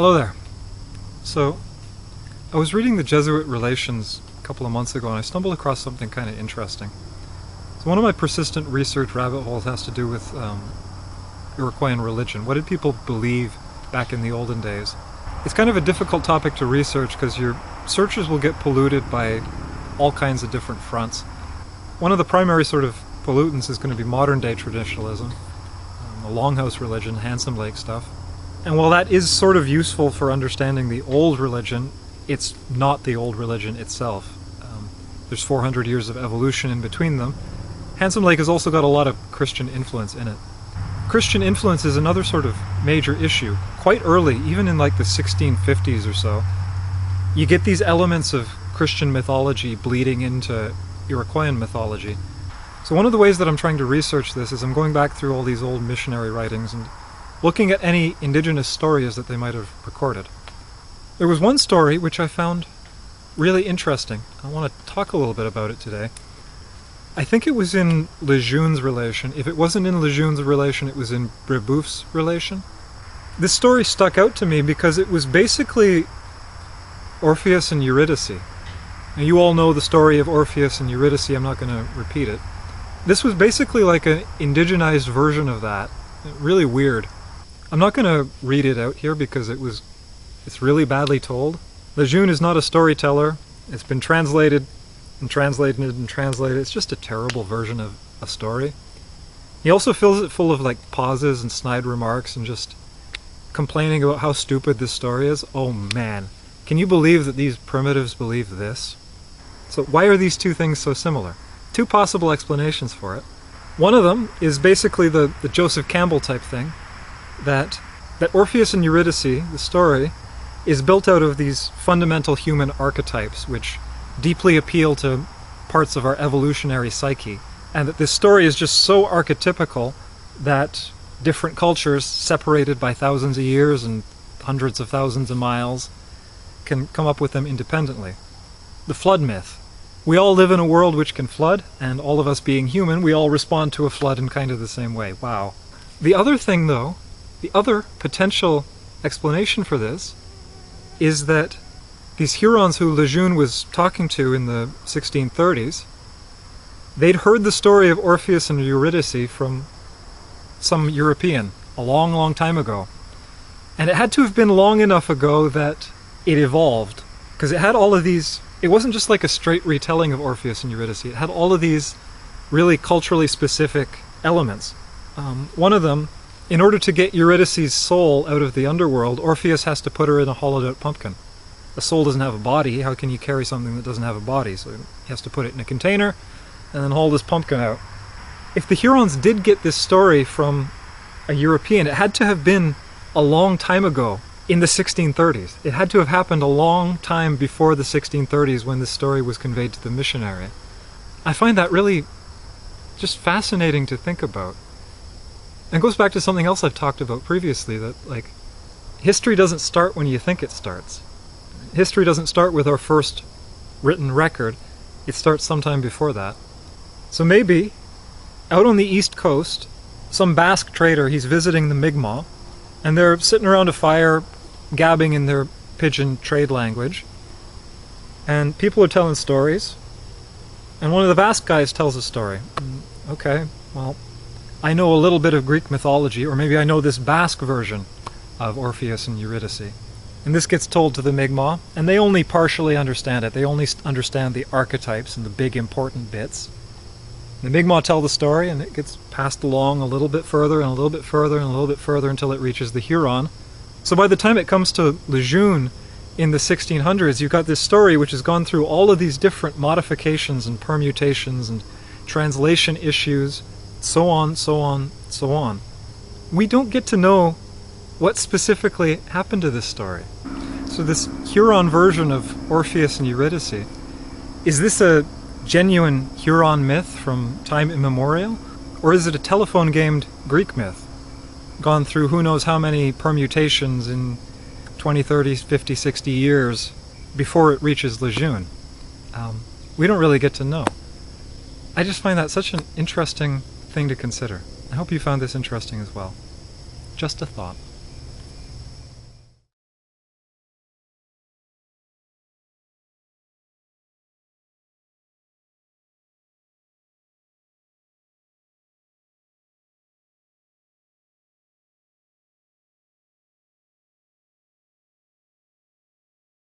Hello there. So, I was reading the Jesuit Relations a couple of months ago and I stumbled across something kind of interesting. So one of my persistent research rabbit holes has to do with Iroquoian religion. What did people believe back in the olden days? It's kind of a difficult topic to research because your searches will get polluted by all kinds of different fronts. One of the primary sort of pollutants is going to be modern day traditionalism, the Longhouse religion, Handsome Lake stuff. And while that is sort of useful for understanding the old religion, it's not the old religion itself. There's 400 years of evolution in between them. Handsome Lake has also got a lot of Christian influence in it. Christian influence is another sort of major issue. Quite early, even in like the 1650s or so, you get these elements of Christian mythology bleeding into Iroquoian mythology. So one of the ways that I'm trying to research this is I'm going back through all these old missionary writings and looking at any indigenous stories that they might have recorded. There was one story which I found really interesting. I want to talk a little bit about it today. I think it was in Jeune's relation. If it wasn't in Jeune's relation, it was in Bebeuf's relation. This story stuck out to me because it was basically Orpheus and Eurydice. Now, you all know the story of Orpheus and Eurydice, I'm not going to repeat it. This was basically like an indigenized version of that. Really weird. I'm not going to read it out here because it's really badly told. Jeune is not a storyteller. It's been translated and translated and translated. It's just a terrible version of a story. He also fills it full of like pauses and snide remarks and just complaining about how stupid this story is. Oh man, can you believe that these primitives believe this? So why are these two things so similar? Two possible explanations for it. One of them is basically the Joseph Campbell type thing, that Orpheus and Eurydice, the story, is built out of these fundamental human archetypes which deeply appeal to parts of our evolutionary psyche, and that this story is just so archetypical that different cultures, separated by thousands of years and hundreds of thousands of miles, can come up with them independently. The flood myth. We all live in a world which can flood, and all of us being human, we all respond to a flood in kind of the same way. Wow. The other thing, though, the other potential explanation for this is that these Hurons who Jeune was talking to in the 1630s, they'd heard the story of Orpheus and Eurydice from some European a long, long time ago. And it had to have been long enough ago that it evolved, because it had all of these. It wasn't just like a straight retelling of Orpheus and Eurydice. It had all of these really culturally specific elements. One of them, in order to get Eurydice's soul out of the underworld, Orpheus has to put her in a hollowed out pumpkin. A soul doesn't have a body. How can you carry something that doesn't have a body? So he has to put it in a container and then haul this pumpkin out. If the Hurons did get this story from a European, it had to have been a long time ago. In the 1630s. It had to have happened a long time before the 1630s when this story was conveyed to the missionary. I find that really just fascinating to think about. And it goes back to something else I've talked about previously, that like history doesn't start when you think it starts. History doesn't start with our first written record. It starts sometime before that. So maybe out on the east coast, some Basque trader, he's visiting the Mi'kmaq, and they're sitting around a fire gabbing in their pidgin trade language, and people are telling stories, and one of the Basque guys tells a story. Okay, well, I know a little bit of Greek mythology, or maybe I know this Basque version of Orpheus and Eurydice. And this gets told to the Mi'kmaq, and they only partially understand it. They only understand the archetypes and the big important bits. The Mi'kmaq tell the story, and it gets passed along a little bit further and a little bit further and a little bit further until it reaches the Huron. So by the time it comes to Jeune in the 1600s, you've got this story which has gone through all of these different modifications and permutations and translation issues, so on, so on, so on. We don't get to know what specifically happened to this story. So this Huron version of Orpheus and Eurydice, is this a genuine Huron myth from time immemorial? Or is it a telephone-gamed Greek myth, gone through who knows how many permutations in 20, 30, 50, 60 years before it reaches Jeune? We don't really get to know. I just find that such an interesting thing to consider. I hope you found this interesting as well. Just a thought.